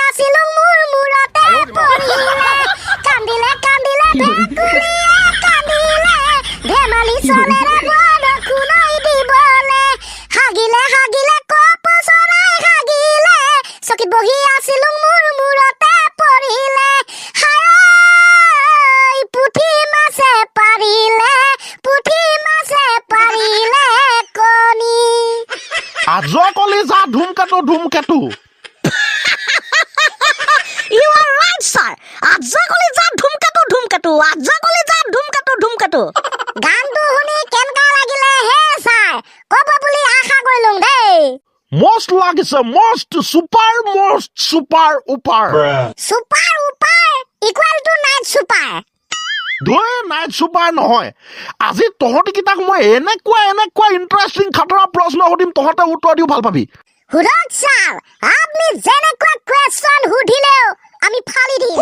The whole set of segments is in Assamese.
আছিলো মোৰ মূৰতে পৰিলে কান্দিলে কান্দিলে ভেকুলীয়ে কান্দিলে ধেমালি চলেৰে বৰষুণই দিবলে হাগিলে হাগিলে কপচৰাই হাগিলে চকীত বহি আছিলো মোৰ মূৰতে পৰিলে হায় পুঠি মাছে পাৰিলে কণী আজকলি যা ধুমকেতু You are right, sir. আজকলি যা ধুমকেতু গানটো শুনি কেনেকা লাগিলে হে ছাৰ ক'ব বুলি আশা কৰিলোঁ দেই মস্ত লাগিছে মস্ত সুপাৰ উপাৰ ছুপাৰ উপাৰ ইকুৱেল টু নাইট ছুপাৰ দুই নাইট সুপাৰ নহয় আজি তহঁতি কিতাক মই এনেকুৱা ইণ্টাৰেষ্টিং খাতৰা প্ৰশ্ন সুধিম তহঁতে উত্তৰ দিও ভাল পাবি সুৰজ ছাৰ আপুনি যেনেকুৱা কুৱেশ্যন সুধিলেও আমি ফালি দিম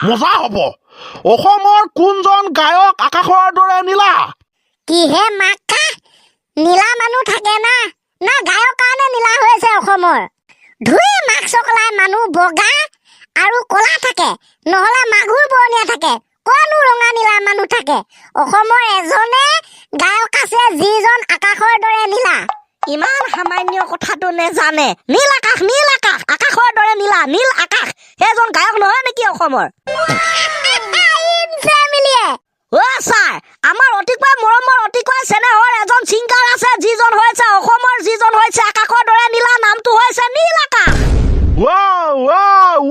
মজা হ'ব অসমৰ কোনজন গায়ক আকাশৰ দৰে নীলা কিহে মাকা নীলা মানুহ থাকে না গায়ক কাৰণে নীলা হৈছে অসমৰ ধুই মাক চকলাই মানুহ বগা আৰু কলা থাকে নহলে মাগুৰ বৰণীয়া থাকে কোনো ৰঙা নীলা মানুহ থাকে অসমৰ এজনে গায়ক আছে যিজন আকাশৰ দৰে নীলা ইমান সামান্য কথাটো নেজানে নীল আকাশ আকাশৰ দৰে নীল আকাশ সেইজন গায়ক নহয় নেকি অসমৰ ছাৰ আমাৰ অতিকৈ মৰমৰ অতিকৈ চেনেহৰ এজন ছিংগাৰ আছে যিজন হৈছে অসমৰ যিজন হৈছে আকাশৰ দৰে নীলা নামটো হৈছে নীল আকাশ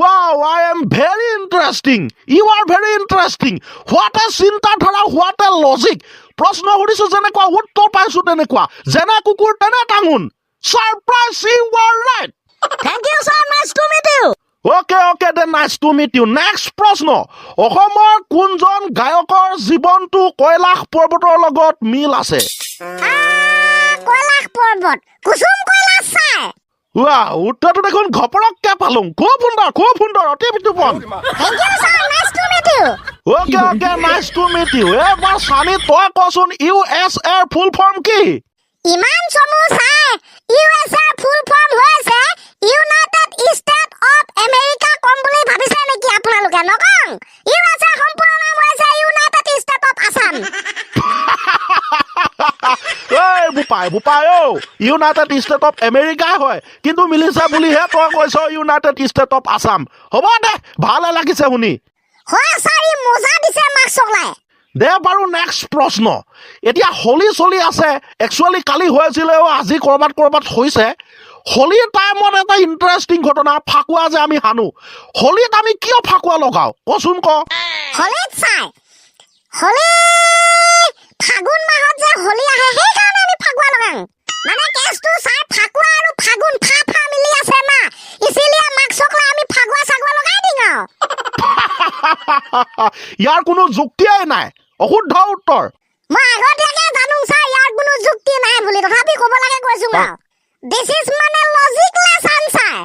Wow, I am very interesting. You are very interesting. What a চিন্তাধাৰা, what a logic. প্ৰশ্ন সুধিছো যেনেকুৱা উত্তৰ পাইছো তেনেকুৱা যেনে কুকুৰ তেনে টাঙোন Surprise, you are right. Thank you, sir. Nice to meet you. Okay, then nice to meet you. Next প্ৰশ্ন অসমৰ কোনজন গায়কৰ জীৱনটো কৈলাশ পৰ্বতৰ লগত মিল আছে কৈলাশ পৰ্বত কুসুম কৈলাশ ছাৰ উত্তৰটো দেখোন ঘপৰককে পালো খুব সুন্দৰ অতি Bitupan Thank you, sir. Nice to meet you. Okay, nice to meet you. এবাৰ সানি তই কচোন USA ৰ ফুল ফৰ্ম কি ইমান চমু ছাৰ USA ফুল ফৰ্ম হৈছে ইউনাইটেড ষ্টেট অফ আমেৰিকা কম বুলি ভাবিছে নেকি আপোনালোকে নকং USA সম্পূৰ্ণ নাম হৈছে ইউনাইটেড ষ্টেট অফ আসাম বোপাই ইউনাইটেড ষ্টেট অফ আমেৰিকাই হয় কিন্তু মিলিছে বুলিহে তই কৈছ ইউনাইটেড ষ্টেট অফ আসাম হ'ব দে ভালে লাগিছে শুনি হয় ছাৰ ই মজা দিছে মাক চকলাই দে বাৰু নেক্সট প্ৰশ্ন এতিয়া হোলী চলি আছে একচুৱেলি কালি হৈছিলে আজি কৰবাত হৈছে হোলীৰ টাইমত এটা ইণ্টাৰেষ্টিং ঘটনা ফাকুৱা যে আমি হানো হোলীত আমি কিয় ফাকুৱা লগাও কচোন ক হোলীত ছাৰ হোলী ফাগুন মাহত যে হোলী আহে সেইকাৰণে আমি ফাকুৱা লগাওঁ মানে কেছটো ছাৰ ফাকুৱা আৰু ফাগুন ফা মিলি আছে না ইচিলিয়ে মাক চকলাই আমি ফাগুৱা চাগুৱা লগাই দিং ইয়াৰ কোনো যুক্তিয়েই নাই অশুদ্ধ উত্তৰ মই আগতীয়াকে জানো ছাৰ ইয়াৰ কোনো যুক্তি নাই বুলি তথাপি ক'ব লাগে কৈছো দিছ ইজ মানে লজিকলেছ আনসাৰ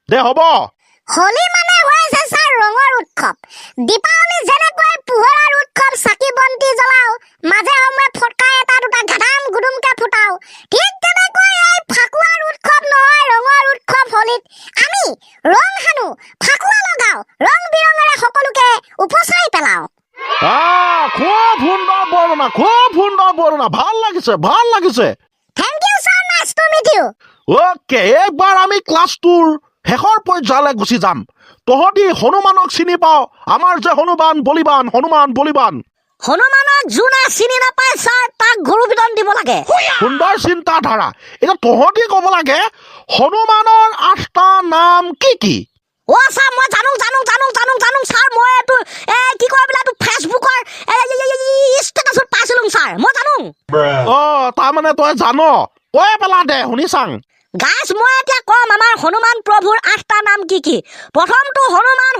দে হ'ব হোলী মানে হৈছে ছাৰ ৰঙৰ উৎসৱ দীপাৱলী যেনেকৈ পোহৰৰ উৎসৱ চাকি বন্তি জ্বলাও মাজে সময়ে ফটকা এটা দুটা গাধাম গুদুমকে ফুটাও ঠিক তেনেকৈ এই ফাকুৱাৰ উৎসৱ নহয় ৰঙৰ উৎসৱ হোলীত আমি ৰং সানো ফাকুৱা লগাও ৰং বিৰঙেৰে সকলোকে উপচাই পেলাও খুব সুন্দৰ বৰ্ণনা ভাল লাগিছে thank you sir nice to meet you okay এইবাৰ আমি ক্লাছ 2ৰ শেষৰ পৰ্যায়লৈ গুচি যাম তহঁতি হনুমানক চিনি পাও আমাৰ যে হনুমান বলিবান হনুমানক যোনে চিনি নাপায় ছাৰ তাক গৰু বিতৰণ দিব লাগে সুন্দৰ চিন্তাধাৰা এতিয়া তহঁতি ক'ব লাগে হনুমানৰ 8টা নাম কি ছাৰ মই জানো ছাৰ মই এইটো কি কয় বোলে এইটো ফেচবুকৰ ষ্টেটাছত পাইছিলো ছাৰ মই জানো তাৰমানে তই জান কৈ পেলা দে শুনি চাং গাইছ মই এতিয়া কম আমাৰ হনুমান প্ৰভুৰ 8টা নাম কি প্ৰথমটো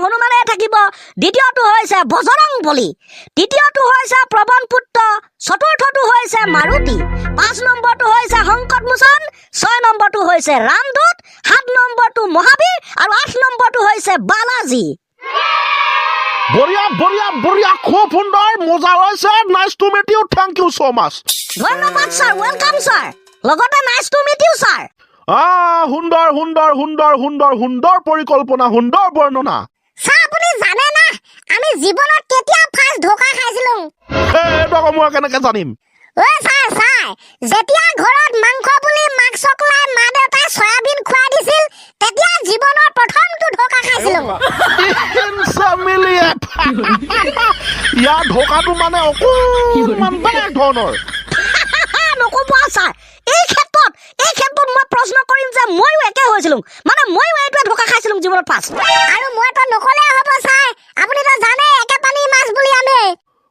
হনুমানে থাকিব দ্বিতীয়টো হৈছে বজৰং বলি তৃতীয়টো হৈছে প্ৰবন পুত্ৰ চতুৰ্থটো হৈছে মাৰুতি 5 নম্বৰটো হৈছে সংকট মোচন 6 নম্বৰটো হৈছে ৰামদূত 7 নম্বৰটো মহাবীৰ আৰু 8 নম্বৰটো হৈছে বালাজী বঢ়িয়া খুব সুন্দৰ মজা হৈছে nice to meet you thank you so much ধন্যবাদ ছাৰ ওয়েলকাম ছাৰ লগতে nice to meet you sir সুন্দৰ সুন্দৰ সুন্দৰ সুন্দৰ সুন্দৰ পৰিকল্পনা, সুন্দৰ বৰ্ণনা। ছাৰ আপুনি জানে না আমি জীৱনত কেতিয়া ফাৰ্ষ্ট ধোকা খাইছিলো? সেইটো আকৌ মই কেনেকে জানিম? ছাৰ যেতিয়া ঘৰত মাংস বুলি মাক চকলাই মা দেউতাই চয়াবিন খুৱাই দিছিল তেতিয়া জীৱনৰ প্ৰথমটো ধোকা খাইছিলো। ইয়াৰ ধোকাটো মানে অকণমান বেলেগ ধৰণৰ। নক'ব ছাৰ, এই ক্ষেত্ৰত মই প্ৰশ্ন কৰিম যে ময়ো একে হৈছিলো, মানে ময়ো এইটোৱে ধোকা খাইছিলো জীৱনত ফাৰ্ষ্ট। আৰু মইতো নকলে হ'ব ছাৰ, আপুনিতো জানে একে পানী মাছ বুলি আমি।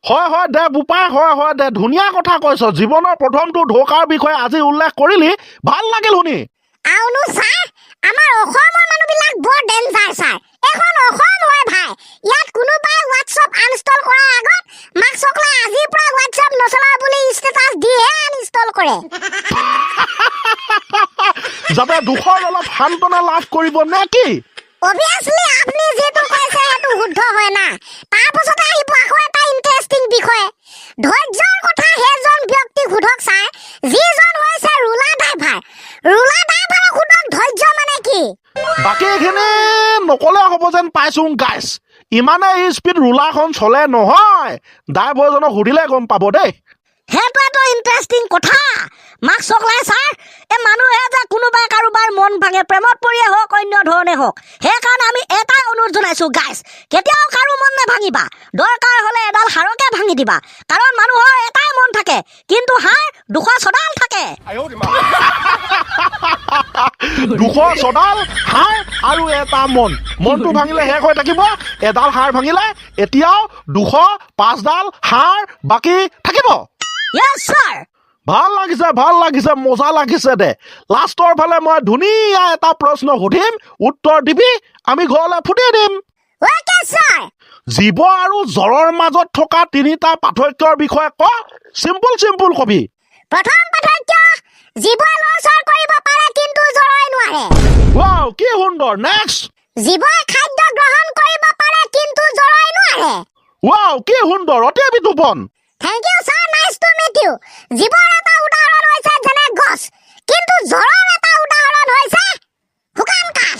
হয় দে বোপাই, হয় দে, ধুনীয়া কথা কৈছ। জীৱনৰ প্ৰথমটো ধোকাৰ বিষয়ে আজি উল্লেখ কৰিলি, ভাল লাগিল শুনি। আৰুনো ছাৰ আমাৰ অসমৰ মানুহবিলাক বৰ ডেঞ্জাৰ ছাৰ। এখন অসম হয় ভাই, ইয়াত কোনোবাই হোৱাটছআপ আনইনষ্টল কৰাৰ আগত মাক চকলাই আজিৰ পৰা হোৱাটছআপ নচলাও বুলি ষ্টেটাছ দিহে আনইনষ্টল কৰে। যাতে দুখৰ অলপ সান্তনা লাভ কৰিব নে কি? অবভিয়াছলি আপুনি যেটো কৈছে সেইটো শুদ্ধ হয় না। তাৰপিছতে আহিব আকৌ এটা ইণ্টাৰেষ্টিং বিষয়, ধৈৰ্যৰ কথা সেইজন ব্যক্তিক সোধক ছাৰ যিজন হৈছে ৰুলাৰ ড্ৰাইভাৰ। ৰুলাৰ ড্ৰাইভাৰক সোধক ধৈৰ্য মানে কি? বাকী এইখিনি নকলে হ'ব যেন পাইছো গাইছ। ইমানে স্পীড ৰুলাৰখন চলে নহয়, ড্ৰাইভাৰজনক সুধিলে গম পাব দেই। সেইটো এটা ইণ্টাৰেষ্টিং কথা। মাক চকলাই ছাৰ, এই মানুহে যে কোনোবাই কাৰোবাৰ মন ভাঙে, প্ৰেমত পৰিয়ে হওক অন্য ধৰণে হওক, সেইকাৰণে আমি এটাই অনুৰোধ জনাইছো গাইছ, কেতিয়াও কাৰো মন নেভাঙিবা। দৰকাৰ হলে এডাল হাড়কে ভাঙি দিবা, কাৰণ মানুহৰ এটাই মন থাকে, কিন্তু হাড় 200 থাকে। 200 ছডাল হাড় আৰু এটা মন, মনটো ভাঙিলে শেষ হৈ থাকিব, এডাল হাড় ভাঙিলে এতিয়াও 205ডাল হাড় বাকী থাকিব। Yes sir. ভাল লাগিছে, মজা লাগিছে দে। লাষ্টৰ ফালে মই ধুনীয়া এটা প্ৰশ্ন সুধিম, উত্তৰ দিবি, আমি ঘৰলৈ ফুটি দিম। Okay sir. জীৱ আৰু জড়ৰ মাজত থকা 3টা পাৰ্থক্যৰ বিষয়ে ক। চিম্পুল কবি। প্ৰথম পাৰ্থক্য, জীৱই লৰচৰ কৰিব পাৰে কিন্তু জড়ই নোৱাৰে। ৱাও, কি সুন্দৰ। নেক্সট। জীৱই খাদ্য গ্ৰহণ কৰিব পাৰে কিন্তু জড়ই নোৱাৰে। ৱাও, কি সুন্দৰ, অতি বিতুপন। Thank you sir, nice to meet you. জীৱৰ এটা উদাহৰণ হৈছে যেনে গছ, কিন্তু জড়ৰ এটা উদাহৰণ হৈছে শুকান কাঠ।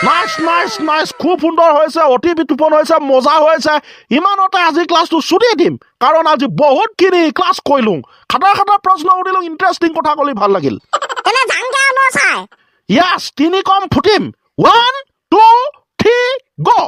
নাইস, খুব সুন্দৰ হৈছে, অতি বিতুপন হৈছে, মজা হৈছে। ইমানতে আজি ক্লাছটো ছুটি দিম, কাৰণ আজি বহুতখিনি ক্লাছ কৰিলো, খাটা প্ৰশ্ন সুধিলো, ইণ্টাৰেষ্টিং কথা ক'লি, ভাল লাগিল। এনে জাংকে আনো ছাৰ। ইয়াছ, 3 কম ফুটিম। 1 2 3 গো।